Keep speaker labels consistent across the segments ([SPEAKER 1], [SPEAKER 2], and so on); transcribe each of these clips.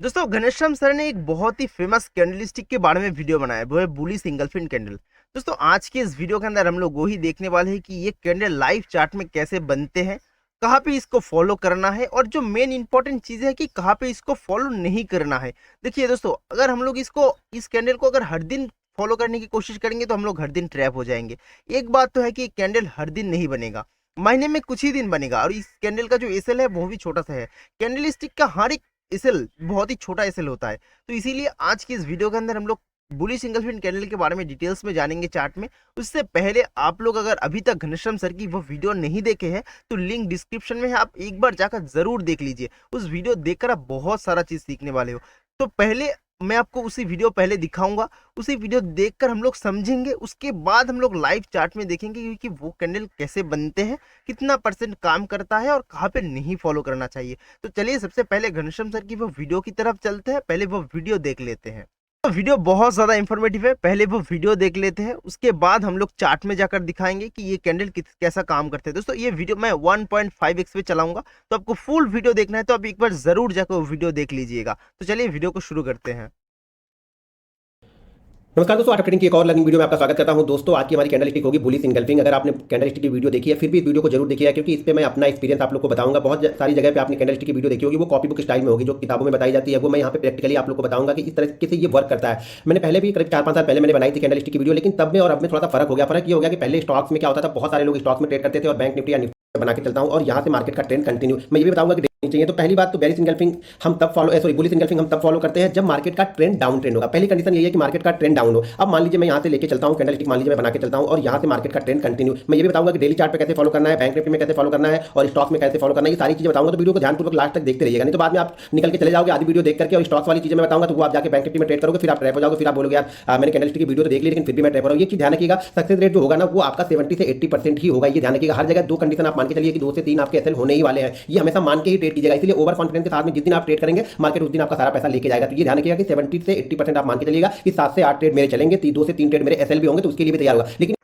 [SPEAKER 1] दोस्तों घनश्याम सर ने एक बहुत ही फेमस कैंडलस्टिक के बारे में वीडियो बनाया है, वो है बुलिश इंगल्फिन कैंडल। दोस्तों आज के इस वीडियो के अंदर हम लोग वही देखने वाले हैं कि ये कैंडल लाइव चार्ट में कैसे बनते हैं, कहाँ पे इसको फॉलो करना है और जो मेन इंपॉर्टेंट चीज है कि कहाँ पे इसको फॉलो नहीं करना है। देखिए दोस्तों, अगर हम लोग इस कैंडल को अगर हर दिन फॉलो करने की कोशिश करेंगे तो हम लोग हर दिन ट्रैप हो जाएंगे। एक बात तो है कि कैंडल हर दिन नहीं बनेगा, महीने में कुछ ही दिन बनेगा और इस कैंडल का जो एसएल है वो भी छोटा सा है। कैंडल स्टिक का हर एक एसएल बहुत ही छोटा एसएल होता है। तो इसीलिए आज की इस वीडियो के अंदर हम लोग बुलिश इंगल्फिन कैंडल के बारे में डिटेल्स में जानेंगे चार्ट में। उससे पहले आप लोग अगर अभी तक घनश्याम सर की वो वीडियो नहीं देखे हैं तो लिंक डिस्क्रिप्शन में है, आप एक बार जाकर जरूर देख लीजिए। उस वीडियो देखकर आप बहुत सारा चीज सीखने वाले हो। तो पहले मैं आपको उसी वीडियो पहले दिखाऊंगा, उसी वीडियो देखकर हम लोग समझेंगे, उसके बाद हम लोग लाइव चार्ट में देखेंगे कि वो कैंडल कैसे बनते हैं, कितना परसेंट काम करता है और कहाँ पे नहीं फॉलो करना चाहिए। तो चलिए सबसे पहले घनश्याम सर की वो वीडियो की तरफ चलते हैं, पहले वो वीडियो देख लेते हैं। तो वीडियो बहुत ज़्यादा इंफॉर्मेटिव है, पहले वो वीडियो देख लेते हैं, उसके बाद हम लोग चार्ट में जाकर दिखाएंगे कि ये कैंडल कैसा काम करते हैं। दोस्तों ये वीडियो मैं 1.5x पे चलाऊंगा, तो आपको फुल वीडियो देखना है तो आप एक बार ज़रूर जाकर वो वीडियो देख लीजिएगा। तो चलिए वीडियो को शुरू करते हैं।
[SPEAKER 2] नमस्कार दोस्तों, आर्ट ऑफ ट्रेडिंग की एक और लर्निंग वीडियो में आपका स्वागत करता हूं। दोस्तों आज की हमारी कैंडलस्टिक होगी बुलिश इंगल्फिंग। अगर आपने कैंडलस्टिक की वीडियो देखी है फिर भी इस वीडियो को जरूर देखिएगा, क्योंकि इस पे मैं अपना एक्सपीरियंस आप लोग को बताऊंगा। बहुत सारी जगह पे आपने कैंडलस्टिक की वीडियो देखी होगी, वो कॉपी बुक स्टाइल में होगी, जो किताबों में बताई जाती है, वो मैं यहाँ पे प्रैक्टिकली आप लोग को बताऊंगा कि इस तरीके से ये वर्क करता है। मैंने पहले भी करीब 4-5 साल पहले मैंने बनाई थी कैंडलस्टिक की वीडियो, लेकिन तब में और अब में थोड़ा सा फर्क हो गया। फर्क ये हो गया कि पहले स्टॉक्स में क्या होता था, बहुत सारे लोग स्टॉक्स में ट्रेड करते थे और बैंक निफ्टी या निफ्टी बना के चलता हूं और यहाँ से मार्केट का ट्रेंड कंटिन्यू मैं ये भी बताऊंगा कि चाहिए। तो पहली बात तो बेरिश इंगल्फिंग हम तब बुलिश इंगल्फिंग हम तब फॉलो करते हैं जब मार्केट का ट्रेंड डाउन ट्रेंड होगा। पहली कंडीशन यही है कि मार्केट का ट्रेंड डाउन हो। अब मान लीजिए मैं यहाँ से लेके चलता हूँ कैंडलस्टिक, मान लीजिए मैं बना के चलता हूँ और यहाँ से मार्केट का ट्रेंड कंटिन्यू, मैं ये भी बताऊंगा कि डेली चार्ट पे कैसे फॉलो करना है, बैंक निफ्टी में कैसे फॉलो करना है और स्टॉक्स में कैसे फॉलो करना है, ये सारी चीजें बताऊंगा। तो वीडियो को ध्यानपूर्वक लास्ट तक देखते रहिएगा, नहीं तो बाद में आप निकल के चले जाओगे आधी वीडियो देख करके और स्टॉक्स वाली चीजें मैं बताऊंगा तो वो आप जाके बैंक निफ्टी में ट्रेड करोगे, फिर आप ट्रैप हो जाओगे, फिर आप बोलोगे यार मैंने कैंडलस्टिक की वीडियो तो देख ली लेकिन फिर भी मैं ट्रैप हो रहा हूँ। ये चीज ध्यान रखिएगा, सक्सेस रेट जो होगा ना वो आपका 70 से 80% ही होगा। ये ध्यान रखिएगा, हर जगह दो कंडीशन आप मान के चलिए कि 2 से 3 आपके एसएल होने ही वाले हैं, ये हमेशा मान के ही ट्रेड कीजिएगा। इसलिए ओवर कॉन्फिडेंस के साथ में जिस दिन आप ट्रेड करेंगे मार्केट उस दिन आपका सारा पैसा लेके जाएगा। तो ये ध्यान रखिएगा कि 70 से 80% आप मान के चलिएगा कि 7 से 8 ट्रेड मेरे चलेंगे, 2 से 3 ट्रेड मेरे एसएल भी होंगे, तो उसके लिए भी तैयार होगा। लेकिन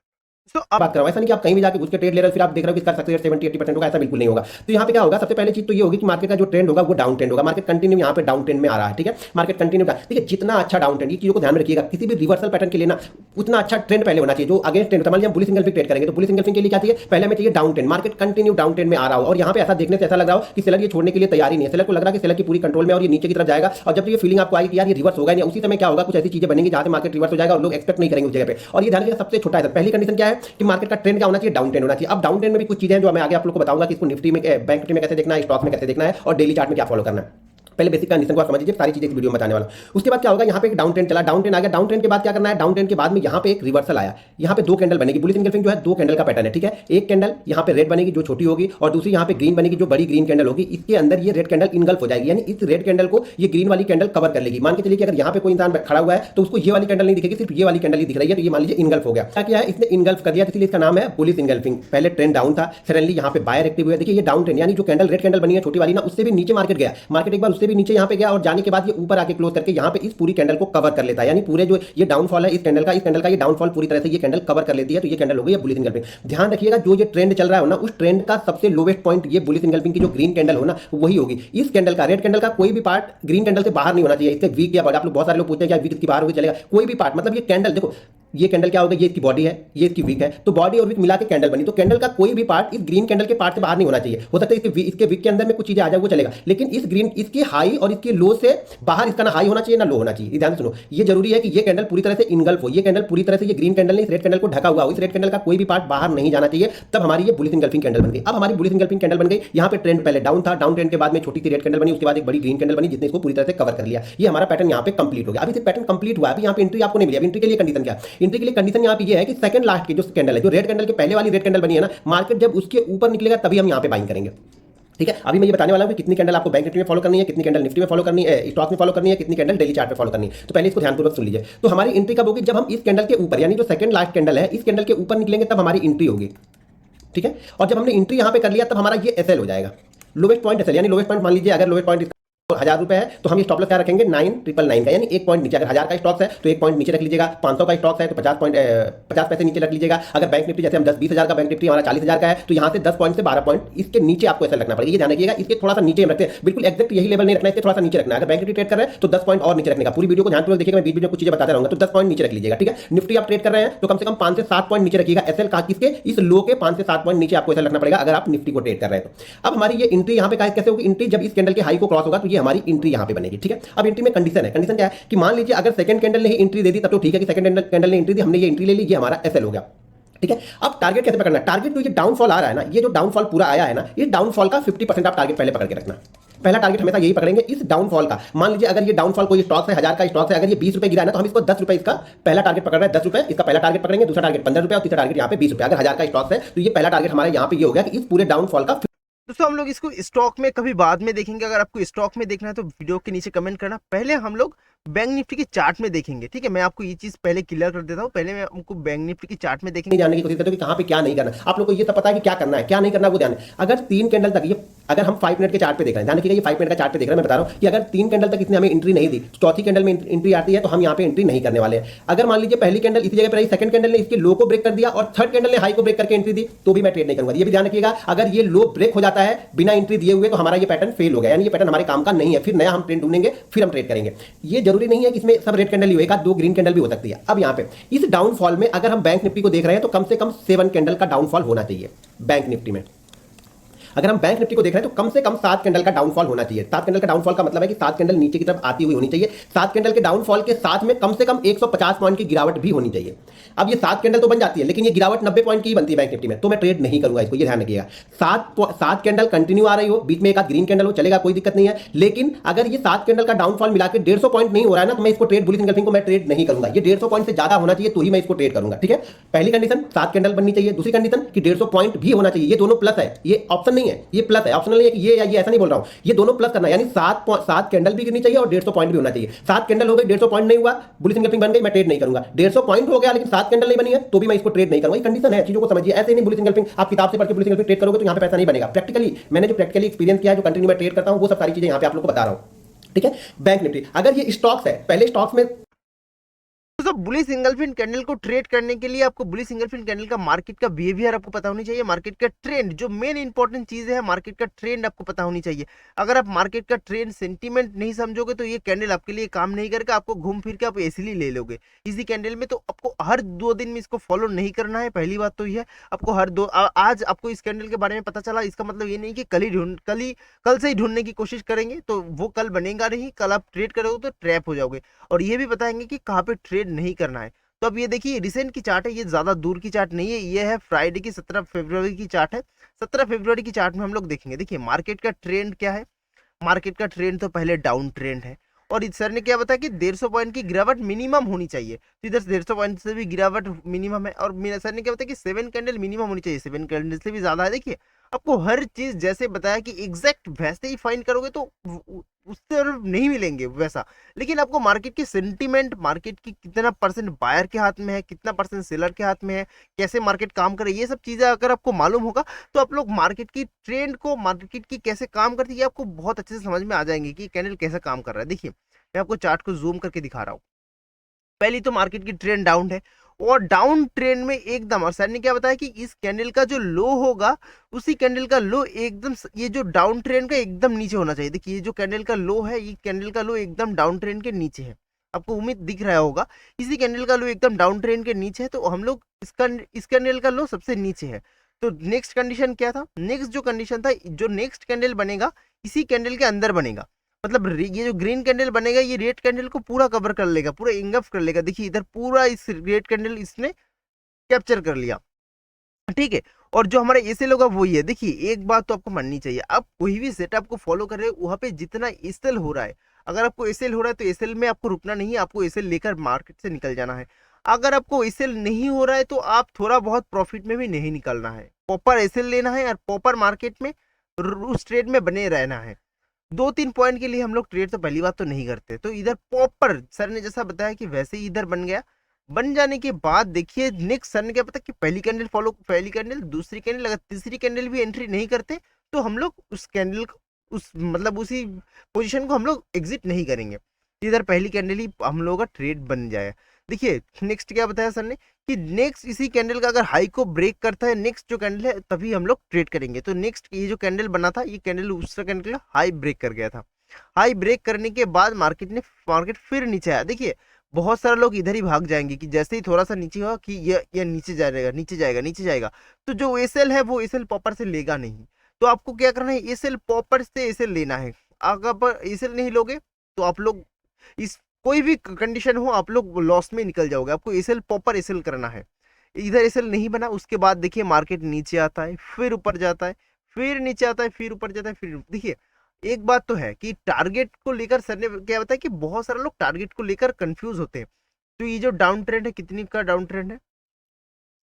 [SPEAKER 1] तो अब
[SPEAKER 2] बात करो ऐसा नहीं कि आप कहीं भी जाके उसके ट्रेड ले रहे हो फिर आप देख रहे हो कि इसका सक्सेस 70-80% होगा, ऐसा बिल्कुल नहीं होगा। तो यहाँ पे क्या होगा, सबसे पहले चीज तो ये होगी कि मार्केट का जो ट्रेंड होगा वो डाउन ट्रेंड होगा। मार्केट कंटिन्यू यहाँ पे डाउन ट्रेंड में आ रहा है, ठीक है, मार्केट कंटिन्यू का, ठीक है, जितना अच्छा डाउन ट्रेंड, ये चीजों को ध्यान में रखिएगा। किसी भी रिवर्सल पैटर्न के लिए ना उतना अच्छा ट्रेंड पहले होना चाहिए जो अगेंस्ट ट्रेंड। मान लीजिए हम बुलिश इंगल्फिंग ट्रेड करेंगे तो बुलिश इंगल्फिंग के लिए क्या चाहिए, पहले हमें चाहिए down trend, market continue down trend में आ रहा हो और यहाँ पे ऐसा देखने से ऐसा लग रहा हो कि सेलर ये छोड़ने के लिए तैयार ही नहीं है, सेलर को लग रहा है कि सेलर की पूरी कंट्रोल में और ये नीचे की तरफ जाएगा। और जब ये फीलिंग आपको आएगी कि यार ये रिवर्स होगा नहीं, उसी समय क्या होगा, कुछ ऐसी चीजें बनेंगी जहां से मार्केट रिवर्स हो जाएगा और लोग एक्सपेक्ट नहीं करेंगे उस जगह पे। और ये ध्यान रखिएगा, सबसे छोटा है, पहली कंडीशन क्या है कि मार्केट का ट्रेंड क्या होना चाहिए, डाउन ट्रेंड होना चाहिए। अब डाउन ट्रेंड में भी कुछ चीजें हैं जो मैं आगे आप लोग को बताऊंगा कि इसको निफ्टी में, बैंक निफ्टी में कैसे देखना है, स्टॉक में कैसे देखना है और डेली चार्ट में क्या फॉलो करना है। पहले बेसिक कंडीशन को आप समझ लीजिए, सारी चीजें इस वीडियो में बताने वाला हूं। उसके बाद क्या होगा, यहाँ पे एक डाउन ट्रेंड चला, डाउन ट्रेंड आ गया, डाउन ट्रेंड के बाद क्या करना है, डाउन ट्रेंड के बाद में यहाँ पे एक रिवर्सल आया, यहाँ पे 2 कैंडल बनेगी। बुलिश इंगल्फिंग जो है 2 कैंडल का पैटर्न है, ठीक है, एक कैंडल यहाँ पे रेड बनेगी जो छोटी होगी और दूसरी यहाँ पे ग्रीन बनेगी जो बड़ी ग्रीन कैंडल होगी। इसके अंदर ये रेड कैंडल इनगल्फ हो जाएगी, यानी इस रेड कैंडल को ये ग्रीन वाली कैंडल कवर कर लेगी। मान के चलिए कि अगर यहाँ पे कोई इंसान खड़ा हुआ है तो उसको ये वाली कैंडल नहीं दिखेगी, सिर्फ ये वाली कैंडल ही दिख रही है, तो ये मान लीजिए इनगल्फ हो गया। क्या है, इसने इनगल्फ कर दिया, इसलिए इसका नाम है बुलिश इंगल्फिंग। पहले ट्रेंड डाउन था, सडनली यहाँ पे बायर एक्टिव हुआ। देखिए ये डाउन ट्रेंड, यानी जो कैंडल रेड कैंडल बनी है छोटी वाली ना, उससे भी नीचे मार्केट गया, मार्केट एक बार उससे भी नीचे यहाँ पे गया और जाने के बाद ये ऊपर क्लोज करके यहाँ पे इस पूरी कैंडल को कवर कर लेता है, यानी पूरे जो ये डाउनफॉल है इस कैंडल का ये डाउनफॉल पूरी तरह से ये कैंडल कवर कर लेती है। तो ये कैंडल हो गई है बुलिश इंगल्फिंग। ध्यान रखिएगा, जो ये ट्रेंड चल रहा है ना, उस ट्रेंड का सबसे लोवेस्ट पॉइंट ये बुलिश इंगल्फिंग की जो ग्रीन कैंडल हो ना वही होगी। इस कैंडल का, रेड कैंडल का कोई भी पार्ट ग्रीन कैंडल से बाहर नहीं होना चाहिए। इससे वीक या आप लोग बहुत सारे लोग पूछते हैं क्या वीक इसकी बाहर होगी चलेगा, कोई भी पार्ट, मतलब ये कैंडल देखो, ये कैंडल क्या होगा, ये इसकी बॉडी है, ये इसकी वीक है, तो बॉडी और वीक मिला के कैंडल बनी। तो कैंडल का कोई भी पार्ट इस ग्रीन कैंडल के पार्ट से बाहर नहीं होना चाहिए। हो सकता है इसके वीक के अंदर में कुछ चीजें आ जाए वो चलेगा, लेकिन इस ग्रीन, इसके हाई और इसके लो से बाहर इसका ना हाई होना चाहिए ना लो होना चाहिए। ध्यान सुनो, ये जरूरी है कि ये कैंडल पूरी तरह से इनगल्फ हो, ये कैंडल पूरी तरह से, ये ग्रीन कैंडल ने इस रेड कैंडल को ढका हुआ हो, इस रेड कैंडल का कोई भी पार्ट बाहर नहीं जाना चाहिए, तब हमारी ये बुलिश इंगल्फिंग कैंडल बन गई। अब हमारी बुलिश इंगल्फिंग कैंडल बन गई, यहाँ पे ट्रेंड पहले डाउन था, डाउन ट्रेंड के बाद में छोटी सी रेड कैंडल बनी, उसके बाद एक बड़ी ग्रीन कैंडल बनी जिसने इसको पूरी तरह से कवर कर लिया। ये हमारा पैटर्न यहाँ पे कंप्लीट हो गया। अभी से पैटर्न कंप्लीट हुआ, अभी यहाँ पे एंट्री आपको नहीं मिली। अब एंट्री के लिए कंडीशन क्या है, एंट्री के लिए कंडीशन यहाँ पे ये है कि सेकंड लास्ट की जो कैंडल है, जो रेड कैंडल के पहले वाली रेड कैंडल बनी है ना, मार्केट जब उसके ऊपर निकलेगा तभी हम यहाँ पे बाइंग करेंगे, ठीक है। अभी मैं ये बताने वाला हूं कि कितनी कैंडल आपको बैंक निफ्टी में फॉलो करनी है, कितनी कैंडल निफ्टी में फॉलो करनी है, स्टॉक में फॉलो करनी है, कितनी कैंडल डेली चार्ट पे फॉलो करनी है। तो पहले इसको ध्यानपूर्वक सुन लीजिए। तो हमारी एंट्री कब होगी, जब हम इस कैंडल के ऊपर, यानी जो सेकंड लास्ट कैंडल है, इस कैंडल के ऊपर निकलेंगे तब हमारी एंट्री होगी, ठीक है। और जब हमने एंट्री यहां पे कर लिया तब हमारा ये एसएल हो जाएगा, लोवेस्ट पॉइंट एसएल, यानी लोवेस्ट पॉइंट मान लीजिए, अगर लोवेस्ट पॉइंट 1000 रुपए है तो हम ये स्टॉप लॉस क्या रखेंगे 9999 का, यानी एक पॉइंट नीचे। अगर 1000 का स्टॉक है तो एक पॉइंट नीचे रख लीजिएगा, 500 का स्टॉक है तो 50 पैसे नीचे रख लीजिएगा। अगर बैंक निफ्टी जैसे हम 10-20 हजार का बैंक निफ्टी हमारा 40,000 का है तो यहाँ से 10 पॉइंट से 12 पॉइंट इसके नीचे आपको ऐसा रखना पड़ेगा। ये ध्यान रखिएगा, इसके थोड़ा सा नीचे हम रखते हैं, बिल्कुल एक्जैक्ट यही लेवल नहीं रखना है, इसके थोड़ा सा नीचे रखना है। अगर बैंक निफ्टी ट्रेड कर रहे हैं तो 10 पॉइंट और नीचे रखने का। पूरी वीडियो को ध्यानपूर्वक देखिएगा, मैं बीच बीच में कुछ चीजें बताते रहूंगा, तो 10 पॉइंट नीचे रख लीजिएगा, ठीक है। निफ्टी आप ट्रेड कर रहे हैं तो कम से कम 5 से 7 पॉइंट नीचे रखिएगा। एसएल का किसके, इस लो के 5 से 7 पॉइंट नीचे आपको ऐसा रखना पड़ेगा अगर आप निफ्टी को ट्रेड कर रहे हैं तो। अब हमारी ये एंट्री यहाँ पे कैसे होगी, एंट्री जब इस कैंडल के हाई को क्रॉस होगा तो ये हमारी एंट्री यहाँ पे बनेगी, ठीक है। अब एंट्री में कंडीशन है, कंडीशन क्या है कि मान लीजिए अगर सेकंड कैंडल ने ही एंट्री दे दी तब तो ठीक है कि सेकंड कैंडल ने एंट्री दी, हमने ये एंट्री ले ली, ये हमारा एसएल हो गया, ठीक है। अब टारगेट कैसे पकड़ना है, टारगेट तो ये डाउनफॉल आ रहा है ना, ये जो डाउनफॉल पूरा आया है ना, ये डाउनफॉल का 50% आप टारगेट पहले पकड़ के रखना। पहला टारगेट हमेशा यही पकड़ेंगे इस डाउनफॉल का। मान लीजिए अगर ये डाउनफॉल कोई स्टॉक है, 1000 का स्टॉक है, अगर ये 20 रुपए गिरा है ना तो हम इसको 10 रुपए इसका पहला टारगेट पकड़ रहे हैं, 10 रुपए इसका पहला टारगेट पकड़ेंगे, दूसरा टारगेट 15 रुपए और तीसरा टारगेट यहाँ पे 20 रुपए। अगर 1000 का स्टॉक है तो ये पहला टारगेट हमारा यहाँ पे ये हो गया कि इस पूरे डाउनफॉल का।
[SPEAKER 1] दोस्तों हम लोग इसको स्टॉक में कभी बाद में देखेंगे, अगर आपको स्टॉक में देखना है तो वीडियो के नीचे कमेंट करना। पहले हम लोग बैंक निफ्टी की चार्ट में देखेंगे, ठीक है। मैं आपको ये चीज पहले क्लियर कर देता हूँ, पहले मैं आपको बैंक निफ्टी की चार्ट में देखेंगे,
[SPEAKER 2] जानने की कोशिश करते हो कि कहाँ पे क्या नहीं करना। आप लोग को ये सब पता है कि क्या करना है क्या नहीं करना, वो ध्यान है। अगर 3 कैंडल तक ये, अगर हम 5 मिनट के चार्ट पे देख रहे हैं, ध्यान रखिएगा ये 5 मिनट का चार्ट पे देख रहे हैं, मैं बता रहा हूँ कि अगर 3 कैंडल तक इसने हमें एंट्री नहीं दी, चौथी कैंडल में एंट्री आती है तो हम यहाँ पे एंट्री नहीं करने वाले हैं। अगर मान लीजिए पहली कैंडल इसी जगह पर आई, सेकंड कैंडल ने इसके लो को ब्रेक कर दिया और थर्ड कैंडल ने हाई को ब्रेक करके एंट्री दी तो भी मैं ट्रेड नहीं करूंगा। ये भी ध्यान रखिएगा, अगर ये लो ब्रेक हो जाता है बिना एंट्री दिए हुए तो हमारा ये पैटर्न फेल हो गया, यानी ये पैटर्न हमारे काम का नहीं है। फिर नया हम ट्रेड ढूंढेंगे, फिर हम ट्रेड करेंगे। ये जरूरी नहीं है कि इसमें सब रेड कैंडल ही हो, एक आध 2 ग्रीन कैंडल भी हो सकती है। अब यहाँ पे इस डाउनफॉल में अगर हम बैंक निफ्टी को देख रहे हैं तो कम से कम 7 कैंडल का डाउनफॉल होना चाहिए बैंक निफ्टी में। अगर हम बैंक निफ्टी को देख रहे हैं तो कम से कम 7 कैंडल का डाउनफॉल होना चाहिए। 7 कैंडल का डाउनफॉल का मतलब है कि 7 कैंडल नीचे की तरफ आती हुई होनी चाहिए। 7 कैंडल के डाउनफॉल के साथ में कम से कम 150 पॉइंट की गिरावट भी होनी चाहिए। अब ये 7 कैंडल तो बन जाती है लेकिन ये गिरावट 90 पॉइंट की बनती है बैंक निफ्टी में, तो मैं ट्रेड नहीं करूंगा इसको, ये ध्यान रखिएगा। 7 कैंडल कंटिन्यू आ रही हो, बीच में एक आध ग्रीन कैंडल हो, चलेगा, कोई दिक्कत नहीं है। लेकिन अगर ये 7 कैंडल का डाउनफॉल मिला के 150 पॉइंट नहीं हो रहा है ना तो मैं इसको ट्रेड, बुलिश एंगल्फिंग को मैं ट्रेड नहीं करूंगा। ये 150 पॉइंट से ज्यादा होना चाहिए तो ही मैं इसको ट्रेड करूंगा, ठीक है। पहली कंडीशन 7 कैंडल बननी चाहिए, दूसरी कंडीशन कि 150 पॉइंट भी होना चाहिए। ये दोनों प्लस है, ये ऑप्शन नहीं है, ये प्लस है, ऑप्शनल नहीं है कि ये या ये, ऐसा नहीं बोल रहा हूं। ये दोनों प्लस करना, यानी 7 कैंडल भी गिरनी चाहिए और 150 पॉइंट भी होना चाहिए। 7 कैंडल हो गई, 150 पॉइंट नहीं हुआ, बुलिश एंगल्फिंग बन गई, मैं ट्रेड नहीं करूंगा। 150 पॉइंट हो गया लेकिन 7 कैंडल नहीं बनी है तो भी मैं इसको ट्रेड नहीं करूंगा। ये कंडीशन है, चीजों को समझिए। ऐसे नहीं बुलिश एंगल्फिंग आप किताब से पढ़ के बुलिश एंगल्फिंग ट्रेड करोगे तो यहां पे पैसा नहीं बनेगा। प्रैक्टिकली मैंने जो प्रैक्टिकली एक्सपीरियंस किया है, जो कंटिन्यू मैं ट्रेड करता हूं, वो सब सारी चीजें यहां पे आप लोग को बता रहा हूं, ठीक है। बैंक निफ्टी अगर ये स्टॉक्स है, पहले स्टॉक्स में
[SPEAKER 1] दोस्तों बुलिश सिंगल कैंडल को ट्रेड करने के लिए आपको बुलिश सिंगल कैंडल का मार्केट का बिहेवियर आपको पता होनी चाहिए। मार्केट का ट्रेंड, जो मेन इंपॉर्टेंट चीज है, मार्केट का ट्रेंड आपको पता होनी चाहिए। अगर आप मार्केट का ट्रेंड सेंटीमेंट नहीं समझोगे तो ये कैंडल आपके लिए काम नहीं करके आपको घूम फिर के आप इजीली ले लोगे इसी कैंडल में। तो आपको हर 2 दिन में इसको फॉलो नहीं करना है। पहली बात तो ये, आपको हर आज आपको इस कैंडल के बारे में पता चला, इसका मतलब ये नहीं कि कल से ही ढूंढने की कोशिश करेंगे तो वो कल बनेगा नहीं। कल आप ट्रेड करोगे तो ट्रैप हो जाओगे। और ये भी बताएंगे कि कहाँ पे ट्रेड नहीं करना है। तो अब ये देखिए रिसेंट की चार्ट है, ये ज्यादा दूर की चार्ट नहीं है, ये है फ्राइडे की 17 फरवरी की चार्ट है। 17 फरवरी की चार्ट में हम लोग देखेंगे, देखिए मार्केट का ट्रेंड क्या है। मार्केट का ट्रेंड तो पहले डाउन ट्रेंड है और इस सर ने क्या बताया कि 150 पॉइंट की गिरावट मिनिमम होनी चाहिए। तो इधर 150 पॉइंट से भी गिरावट मिनिमम है। और मेरा सर ने क्या बताया कि 7 कैंडल मिनिमम होनी चाहिए, 7 कैंडल से भी ज्यादा है। देखिए आपको हर चीज जैसे बताया कि एग्जैक्ट वैसे ही फाइंड करोगे तो उससे नहीं मिलेंगे वैसा। लेकिन आपको मार्केट की सेंटीमेंट, मार्केट की कितना परसेंट बायर के हाथ में है, कितना परसेंट सेलर के हाथ में है, कैसे मार्केट काम करे, ये सब चीजें अगर आपको मालूम होगा तो आप लोग मार्केट की ट्रेंड को, मार्केट की कैसे काम करती है, आपको बहुत अच्छे से समझ में आ जाएंगे कि कैंडल कैसे काम कर रहा है। देखिए मैं आपको चार्ट को जूम करके दिखा रहा हूँ। पहली तो मार्केट की ट्रेंड डाउन है और डाउन ट्रेंड में एकदम, और सर ने क्या बताया कि इस कैंडल का जो लो होगा उसी कैंडल का लो एकदम, ये जो डाउन ट्रेंड का एकदम नीचे होना चाहिए। देखिए ये जो कैंडल का लो है, ये कैंडल का लो एकदम डाउन ट्रेंड के नीचे है, आपको उम्मीद दिख रहा होगा। इसी कैंडल का लो एकदम डाउन ट्रेंड के नीचे है, तो हम लोग इस कैंडल का लो सबसे नीचे है। तो नेक्स्ट कंडीशन क्या था, नेक्स्ट जो कंडीशन था, जो नेक्स्ट कैंडल बनेगा इसी कैंडल के अंदर बनेगा। मतलब ये जो ग्रीन कैंडल बनेगा ये रेड कैंडल को पूरा कवर कर लेगा, पूरा इंगल्फ कर लेगा। देखिए इधर पूरा इस रेड कैंडल इसने कैप्चर कर लिया, ठीक है। और जो हमारा एसएल होगा वही है। देखिए एक बात तो आपको माननी चाहिए, आप कोई भी सेटअप को फॉलो कर रहे हो वहां पे जितना एसएल हो रहा है, अगर आपको एसएल हो रहा है तो एसएल में आपको रुकना नहीं है, आपको एसएल लेकर मार्केट से निकल जाना है। अगर आपको एसएल नहीं हो रहा है तो आप थोड़ा बहुत प्रॉफिट में भी नहीं निकलना है, प्रॉपर एसएल लेना है और प्रॉपर मार्केट में उस ट्रेड में बने रहना है। 2-3 पॉइंट के लिए हम लोग ट्रेड तो पहली बात तो नहीं करते। तो इधर प्रॉपर सर ने जैसा बताया कि वैसे ही इधर बन गया। बन जाने के बाद देखिए नेक्स्ट सर ने क्या पता कि पहली कैंडल फॉलो, पहली कैंडल, दूसरी कैंडल, अगर तीसरी कैंडल भी एंट्री नहीं करते तो हम लोग उस कैंडल उस मतलब उसी पोजीशन को हम लोग एग्जिट नहीं करेंगे। इधर पहली कैंडल ही हम लोगों का ट्रेड बन जाए। देखिए नेक्स्ट क्या बताया सर ने कि नेक्स्ट इसी कैंडल का अगर हाई को ब्रेक करता है, नेक्स्ट जो कैंडल है तभी हम लोग ट्रेड करेंगे। तो नेक्स्ट ये जो कैंडल बना था, ये कैंडल दूसरा कैंडल का हाई ब्रेक कर गया था। हाई ब्रेक करने के बाद मार्केट फिर नीचे आया। देखिए बहुत सारे लोग इधर ही भाग जाएंगे कि जैसे ही थोड़ा सा नीचे हुआ कि ये नीचे जाएगा, नीचे जाएगा, नीचे जाएगा, तो जो एसएल है वो एसएल पॉपर से लेगा नहीं। तो आपको क्या करना है, एसएल पॉपर से एसएल लेना है। अगर एसएल नहीं लोगे तो आप लोग इस कोई भी कंडीशन हो आप लोग लॉस में निकल जाओगे। आपको एसएल पॉपर एसएल करना है। इधर एसएल नहीं बना, उसके बाद देखिए मार्केट नीचे आता है, फिर ऊपर जाता है, फिर नीचे आता है, फिर ऊपर जाता है, फिर देखिए एक बात तो है कि टारगेट को लेकर सर ने क्या बताया कि बहुत सारे लोग टारगेट को लेकर कंफ्यूज होते हैं। तो ये जो डाउन ट्रेंड है, कितनी का डाउन ट्रेंड है,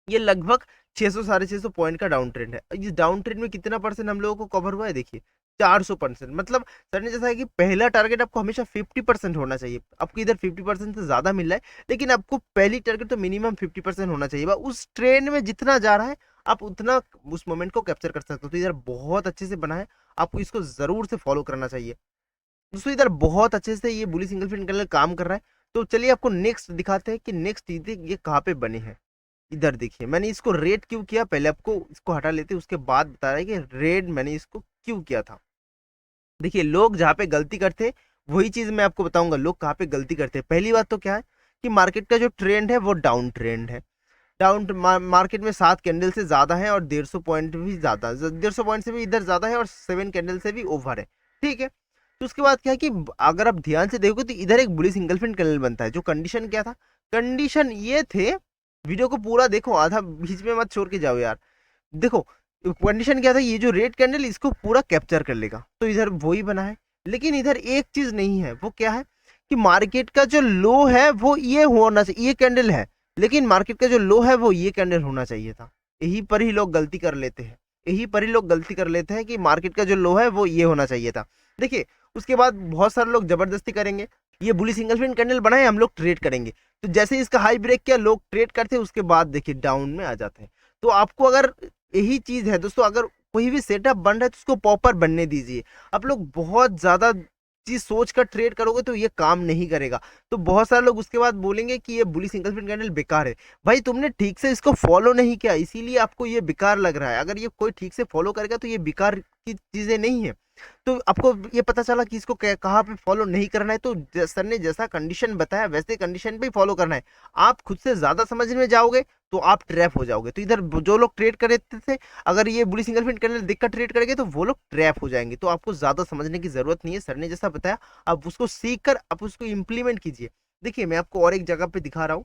[SPEAKER 1] ये लगभग 600 650 पॉइंट का डाउन ट्रेंड है। इस डाउन ट्रेंड में कितना परसेंट हम लोगों को कवर हुआ है, देखिए 400%। मतलब सर ने जैसा है कि पहला टारगेट आपको हमेशा 50% होना चाहिए। आपको इधर 50% से ज्यादा मिल रहा है, लेकिन आपको पहली टारगेट तो मिनिमम 50% होना चाहिए। उस ट्रेंड में जितना जा रहा है आप उतना उस मोमेंट को कैप्चर कर सकते हो। तो इधर बहुत अच्छे से बना है, आपको इसको जरूर से फॉलो करना चाहिए। दोस्तों इधर बहुत अच्छे से ये बुली सिंगल फिन कैंडल काम कर रहा है। तो चलिए आपको नेक्स्ट दिखाते हैं कि नेक्स्ट ये कहाँ पे बने हैं। इधर देखिए मैंने इसको रेड क्यों किया, पहले आपको इसको हटा लेते हैं, उसके बाद बता रहा है कि रेड मैंने इसको क्यों किया था। देखिए लोग जहाँ पे गलती करते हैं वही चीज मैं आपको बताऊंगा लोग कहाँ पे गलती करते हैं। पहली बात तो क्या है कि मार्केट का जो ट्रेंड है वो डाउन ट्रेंड है। डाउन मार्केट में 7 कैंडल से ज्यादा है और 150 पॉइंट भी ज्यादा, 150 पॉइंट से भी इधर ज्यादा है और 7 कैंडल से भी ओवर है। ठीक है, तो उसके बाद क्या है कि अगर आप ध्यान से देखोगे तो इधर एक बुली सिंगल फिन कैंडल बनता है। जो कंडीशन क्या था, कंडीशन ये थे, वीडियो को पूरा देखो, आधा बीच में मत छोड़ के जाओ यार। देखो कंडीशन क्या था, ये जो रेड कैंडल इसको पूरा कैप्चर कर लेगा, तो इधर वही बना है। लेकिन इधर एक चीज नहीं है, वो क्या है कि मार्केट का जो लो है वो ये होना चाहिए, ये कैंडल है, लेकिन मार्केट का जो लो है वो ये कैंडल होना चाहिए था। यहीं पर ही लोग गलती कर लेते हैं, यहीं पर ही लोग गलती कर लेते हैं कि मार्केट का जो लो है वो ये होना चाहिए था। देखिए उसके बाद बहुत सारे लोग जबरदस्ती करेंगे, ये बुली सिंगल फिन कैंडल बनाए हम लोग ट्रेड करेंगे, तो जैसे इसका हाई ब्रेक किया लोग ट्रेड करते हैं, उसके बाद देखिए डाउन में आ जाते हैं। तो आपको अगर यही चीज है दोस्तों, अगर कोई भी सेटअप बन रहा है तो उसको प्रॉपर बनने दीजिए। आप लोग बहुत ज्यादा चीज सोच कर ट्रेड करोगे तो ये काम नहीं करेगा। तो बहुत सारे लोग उसके बाद बोलेंगे कि ये बुली सिंगल फिन कैंडल बेकार है। भाई तुमने ठीक से इसको फॉलो नहीं किया, इसीलिए आपको ये बेकार लग रहा है। अगर ये कोई ठीक से फॉलो करेगा तो ये बेकार की चीजें नहीं है। तो आपको ये पता चला कि इसको कहाँ पे फॉलो नहीं करना है, तो सर ने जैसा कंडीशन बताया वैसे कंडीशन पे ही फॉलो करना है। आप खुद से ज्यादा समझ में जाओगे तो आप ट्रैप हो जाओगे। तो इधर जो लोग ट्रेड कर रहे थे, अगर ये बुली सिंगल फिन कैंडल देखकर ट्रेड करेंगे तो वो लोग ट्रैप हो जाएंगे। तो आपको ज्यादा समझने की जरूरत नहीं है, सर ने जैसा बताया आप उसको सीख कर आप उसको इम्प्लीमेंट कीजिए। देखिए मैं आपको और एक जगह पे दिखा रहा हूँ।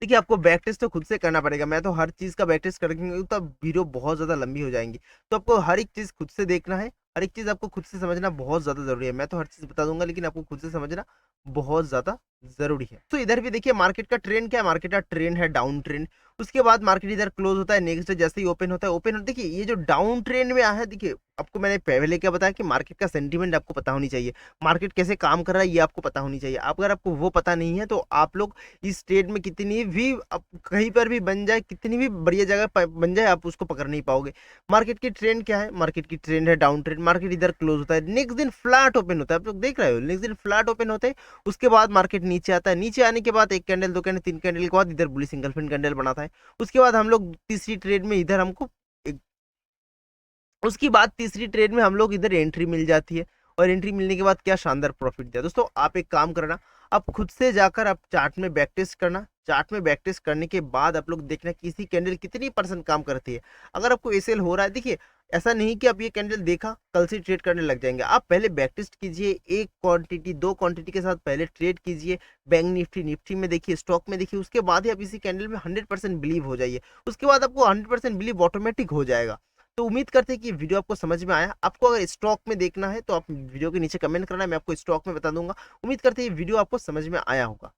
[SPEAKER 1] देखिए आपको बैक टेस्ट तो खुद से करना पड़ेगा, मैं तो हर चीज़ का बैक टेस्ट करेंगे तो वीडियो बहुत ज़्यादा लंबी हो जाएंगी। तो आपको हर एक चीज़ खुद से देखना है, हर एक चीज़ आपको खुद से समझना बहुत ज़्यादा ज़रूरी है। मैं तो हर चीज़ बता दूंगा लेकिन आपको खुद से समझना बहुत ज़्यादा ज़रूरी है। तो इधर भी देखिए मार्केट का ट्रेंड क्या है, मार्केट का ट्रेंड है डाउन ट्रेंड। उसके बाद मार्केट इधर क्लोज होता है, नेक्स्ट डे जैसे ही ओपन होता है, देखिए ये जो डाउन ट्रेंड में आया है, देखिए आपको मैंने पहले क्या बताया कि मार्केट का सेंटीमेंट आपको पता होनी चाहिए, मार्केट कैसे काम कर रहा है ये आपको पता होनी चाहिए। अगर आपको वो पता नहीं है तो आप लोग इस ट्रेड में कितनी भी कहीं पर भी बन जाए, कितनी भी बढ़िया जगह बन जाए, आप उसको पकड़ नहीं पाओगे। मार्केट की ट्रेंड क्या है, मार्केट की ट्रेंड है डाउन ट्रेंड। मार्केट इधर क्लोज होता है, नेक्स्ट दिन फ्लैट ओपन होता है, आप लोग देख रहे हो, नेक्स्ट दिन फ्लैट ओपन होते हैं। उसके बाद मार्केट नीचे आता है, नीचे आने के बाद एक कैंडल, दो कैंडल, तीन कैंडल के बाद इधर बुली सिंगल फिन कैंडल बनाता है। उसके बाद हम लोग तीसरी ट्रेड में इधर हमको उसकी बाद तीसरी ट्रेड में हम लोग इधर एंट्री मिल जाती है, और एंट्री मिलने के बाद क्या शानदार प्रॉफिट दिया। दोस्तों आप एक काम करना, आप खुद से जाकर आप चार्ट में बैक टेस्ट करना, चार्ट में बैक टेस्ट करने के बाद आप लोग देखना किसी कैंडल कितनी परसेंट काम करती है। अगर आपको एसएल हो रहा है, देखिए ऐसा नहीं कि आप ये कैंडल देखा कल से ट्रेड करने लग जाएंगे। आप पहले बैक टेस्ट कीजिए, एक क्वांटिटी दो क्वांटिटी के साथ पहले ट्रेड कीजिए, बैंक निफ्टी में देखिए, स्टॉक में देखिए, उसके बाद ही आप इसी कैंडल में 100% बिलीव हो जाइए। उसके बाद आपको 100% बिलीव ऑटोमेटिक हो जाएगा। तो उम्मीद करते हैं कि वीडियो आपको समझ में आया। आपको अगर स्टॉक में देखना है तो आप वीडियो के नीचे कमेंट करना, मैं आपको स्टॉक में बता दूंगा। उम्मीद करते हैं ये वीडियो आपको समझ में आया होगा।